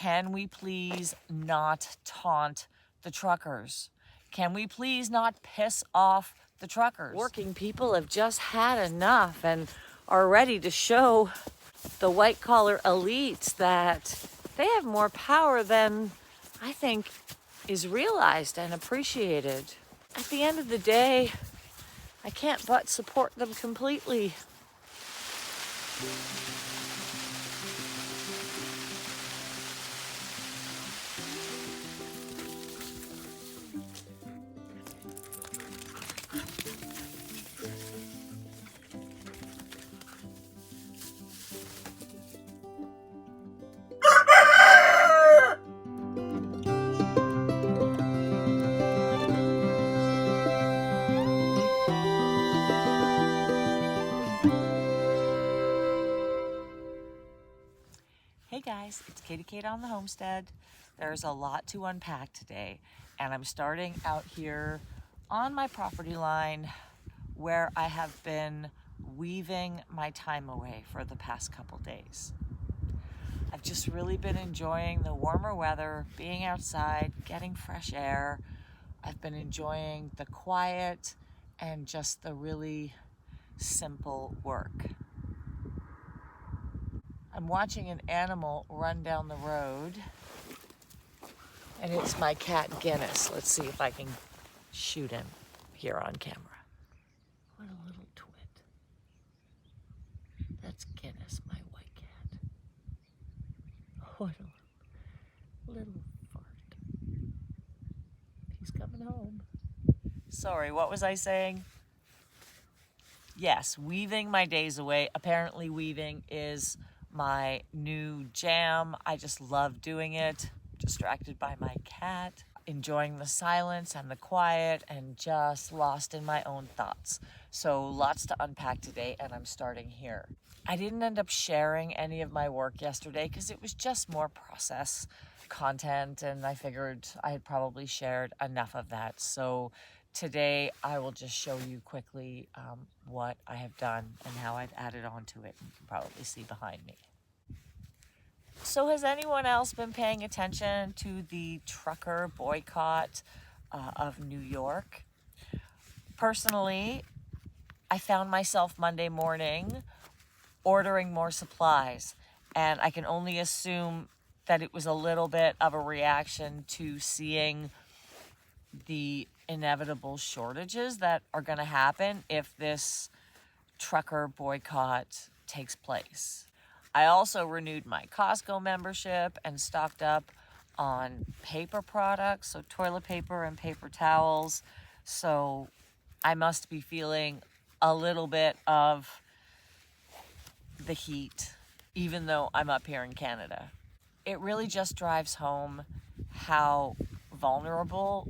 Can we please not taunt the truckers? Can we please not piss off the truckers? Working people have just had enough and are ready to show the white-collar elites that they have more power than I think is realized and appreciated. At the end of the day, I can't but support them completely. Hey guys, it's Katie Kate on the Homestead. There's a lot to unpack today, and I'm starting out here on my property line where I have been weaving my time away for the past couple days. I've just really been enjoying the warmer weather, being outside, getting fresh air. I've been enjoying the quiet and just the really simple work. I'm watching an animal run down the road, and it's my cat Guinness. Let's see if I can shoot him here on camera. What a little twit. That's Guinness, my white cat. What a little fart. He's coming home. Sorry, what was I saying? Yes, weaving my days away. Apparently weaving is my new jam. I just love doing it. Distracted by my cat, enjoying the silence and the quiet, and just lost in my own thoughts. So lots to unpack today, and I'm starting here. I didn't end up sharing any of my work yesterday because it was just more process content, and I figured I had probably shared enough of that. So today I will just show you quickly what I have done and how I've added on to it. You can probably see behind me. So has anyone else been paying attention to the trucker boycott of New York? Personally, I found myself Monday morning ordering more supplies, and I can only assume that it was a little bit of a reaction to seeing the inevitable shortages that are going to happen if this trucker boycott takes place. I also renewed my Costco membership and stocked up on paper products, so toilet paper and paper towels. So I must be feeling a little bit of the heat, even though I'm up here in Canada. It really just drives home how vulnerable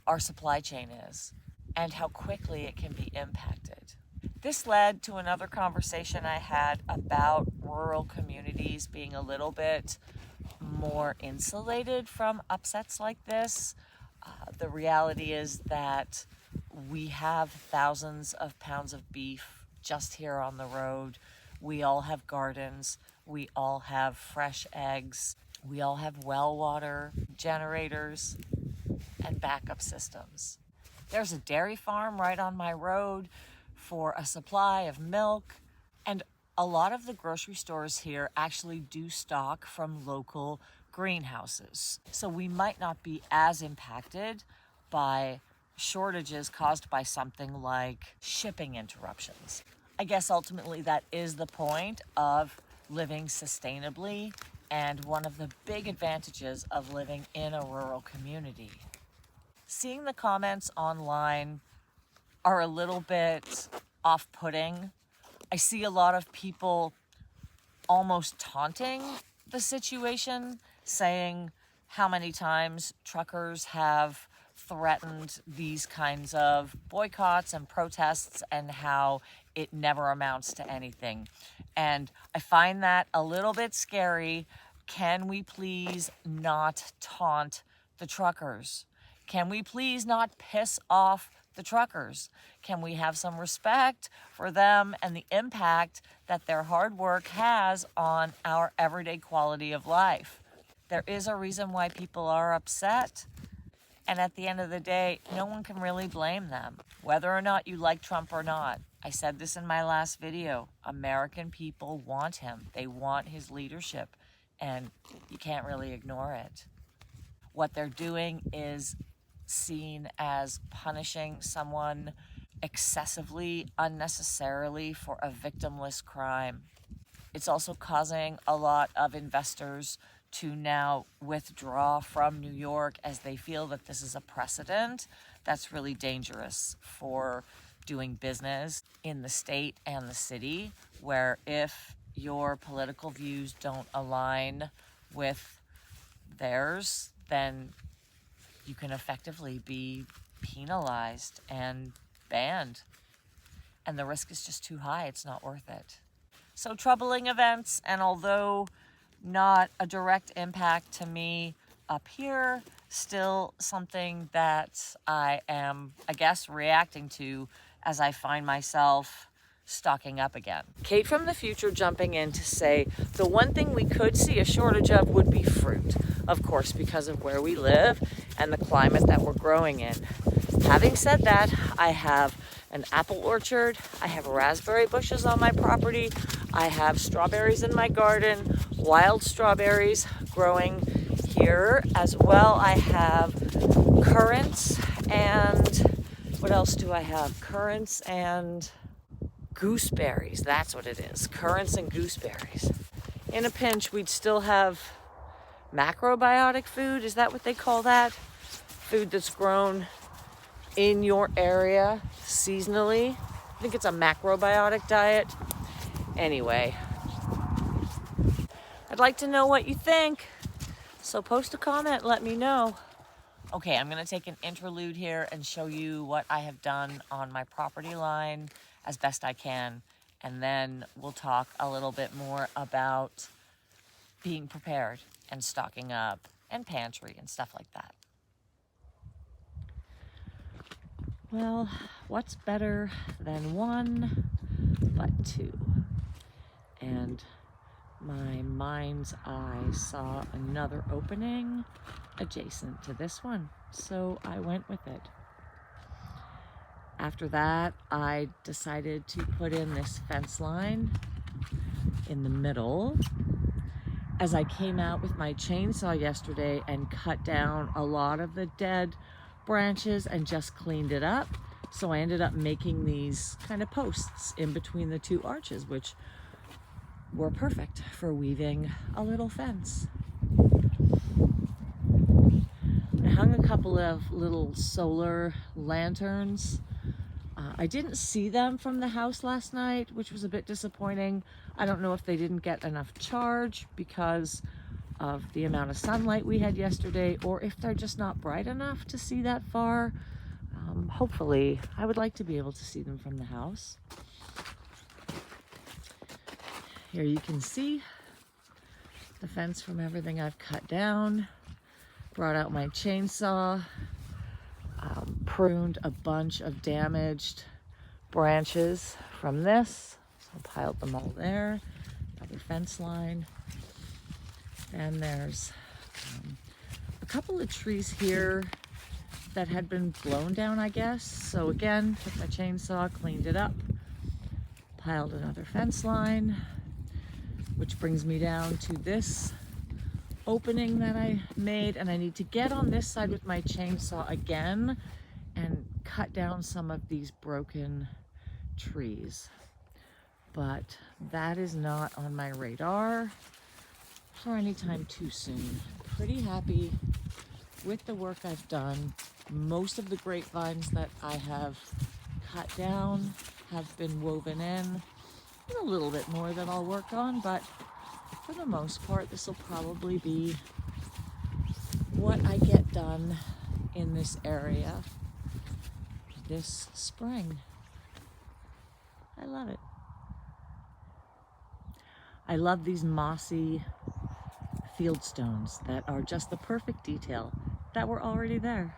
our supply chain is and how quickly it can be impacted. This led to another conversation I had about rural communities being a little bit more insulated from upsets like this. The reality is that we have thousands of pounds of beef just here on the road. We all have gardens. We all have fresh eggs. We all have well water generators and backup systems. There's a dairy farm right on my road for a supply of milk, and a lot of the grocery stores here actually do stock from local greenhouses. So we might not be as impacted by shortages caused by something like shipping interruptions. I guess ultimately that is the point of living sustainably and one of the big advantages of living in a rural community. Seeing the comments online are a little bit off-putting. I see a lot of people almost taunting the situation, saying how many times truckers have threatened these kinds of boycotts and protests and how it never amounts to anything. And I find that a little bit scary. Can we please not taunt the truckers? Can we please not piss off the truckers? Can we have some respect for them and the impact that their hard work has on our everyday quality of life? There is a reason why people are upset. And at the end of the day, no one can really blame them, whether or not you like Trump or not. I said this in my last video. American people want him. They want his leadership, and you can't really ignore it. What they're doing is seen as punishing someone excessively, unnecessarily for a victimless crime. It's also causing a lot of investors to now withdraw from New York as they feel that this is a precedent that's really dangerous for doing business in the state and the city, where if your political views don't align with theirs, then you can effectively be penalized and banned. And the risk is just too high. It's not worth it. So troubling events, and although not a direct impact to me up here, still something that I am, I guess, reacting to as I find myself stocking up again. Kate from the future jumping in to say the one thing we could see a shortage of would be fruit, of course, because of where we live and the climate that we're growing in. Having said that, I have an apple orchard, I have raspberry bushes on my property, I have strawberries in my garden, wild strawberries growing here as well. I have currants and what else do I have? Currants and gooseberries, that's what it is. Currants and gooseberries. In a pinch, we'd still have macrobiotic food. Is that what they call that? Food that's grown in your area seasonally. I think it's a macrobiotic diet. Anyway, I'd like to know what you think. So post a comment, let me know. Okay, I'm gonna take an interlude here and show you what I have done on my property line as best I can. And then we'll talk a little bit more about being prepared and stocking up and pantry and stuff like that. Well, what's better than one but two? And my mind's eye saw another opening adjacent to this one, so I went with it. After that, I decided to put in this fence line in the middle. As I came out with my chainsaw yesterday and cut down a lot of the dead branches and just cleaned it up, so I ended up making these kind of posts in between the two arches, which were perfect for weaving a little fence. I hung a couple of little solar lanterns. I didn't see them from the house last night, which was a bit disappointing. I don't know if they didn't get enough charge because of the amount of sunlight we had yesterday, or if they're just not bright enough to see that far. Hopefully, I would like to be able to see them from the house. Here you can see the fence from everything I've cut down. Brought out my chainsaw, pruned a bunch of damaged branches from this. So I piled them all there. Another fence line. And there's a couple of trees here that had been blown down, I guess. So again, took my chainsaw, cleaned it up, piled another fence line, which brings me down to this opening that I made, and I need to get on this side with my chainsaw again and cut down some of these broken trees. But that is not on my radar for any time too soon. Pretty happy with the work I've done. Most of the grapevines that I have cut down have been woven in. A little bit more that I'll work on, but for the most part, this will probably be what I get done in this area this spring. I love it. I love these mossy field stones that are just the perfect detail that were already there.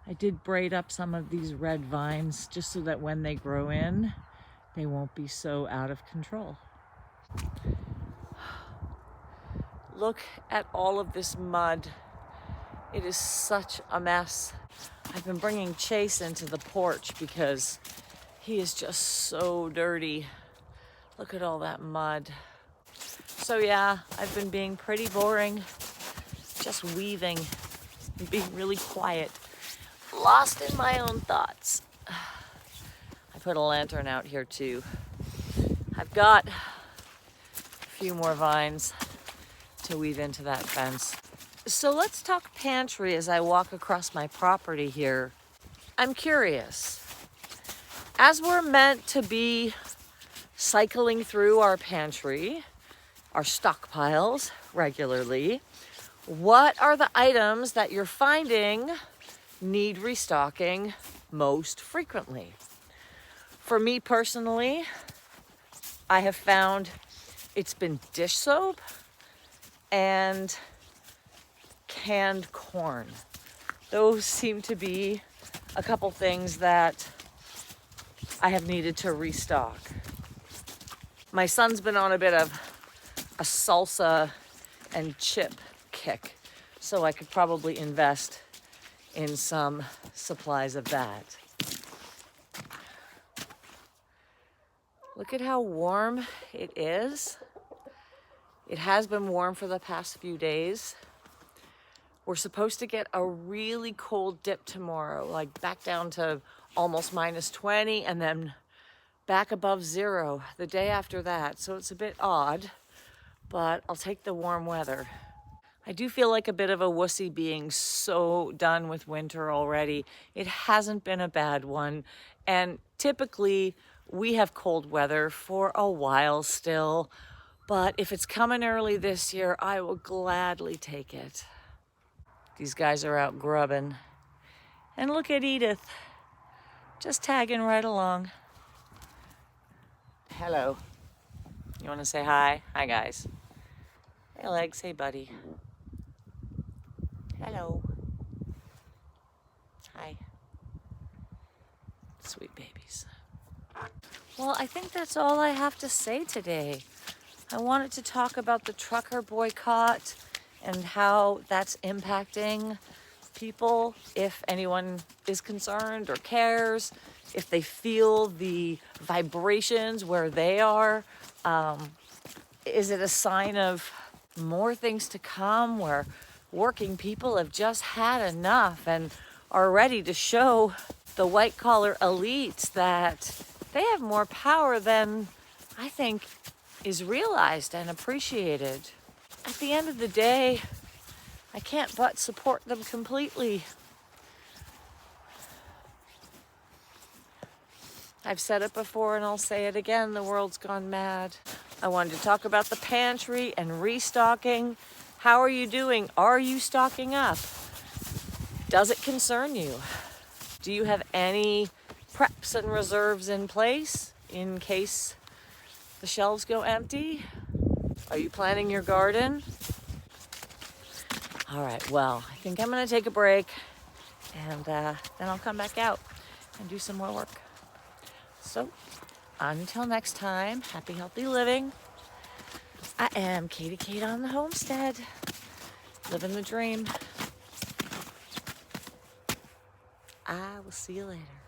I did braid up some of these red vines just so that when they grow in, they won't be so out of control. Look at all of this mud. It is such a mess. I've been bringing Chase into the porch because he is just so dirty. Look at all that mud. So yeah, I've been being pretty boring, just weaving and being really quiet, lost in my own thoughts. I put a lantern out here too. I've got a few more vines to weave into that fence. So let's talk pantry as I walk across my property here. I'm curious, as we're meant to be cycling through our pantry, our stockpiles regularly, what are the items that you're finding need restocking most frequently? For me personally, I have found it's been dish soap and canned corn. Those seem to be a couple things that I have needed to restock. My son's been on a bit of a salsa and chip kick, so I could probably invest in some supplies of that. Look at how warm it is. It has been warm for the past few days. We're supposed to get a really cold dip tomorrow, like back down to almost -20 and then back above 0 the day after that. So it's a bit odd, but I'll take the warm weather. I do feel like a bit of a wussy being so done with winter already. It hasn't been a bad one. And typically we have cold weather for a while still, but if it's coming early this year, I will gladly take it. These guys are out grubbing. And look at Edith, just tagging right along. Hello. You want to say hi? Hi, guys. Hey, Legs. Hey, buddy. Hello. Hi. Sweet babies. Well, I think that's all I have to say today. I wanted to talk about the trucker boycott and how that's impacting people, if anyone is concerned or cares, if they feel the vibrations where they are. Is it a sign of more things to come where working people have just had enough and are ready to show the white collar elites that they have more power than I think is realized and appreciated? At the end of the day, I can't but support them completely. I've said it before and I'll say it again, the world's gone mad. I wanted to talk about the pantry and restocking. How are you doing? Are you stocking up? Does it concern you? Do you have any preps and reserves in place in case the shelves go empty? Are you planting your garden? All right, well, I think I'm gonna take a break and then I'll come back out and do some more work. So until next time, happy, healthy living. I am Katie Kate on the Homestead, living the dream. I will see you later.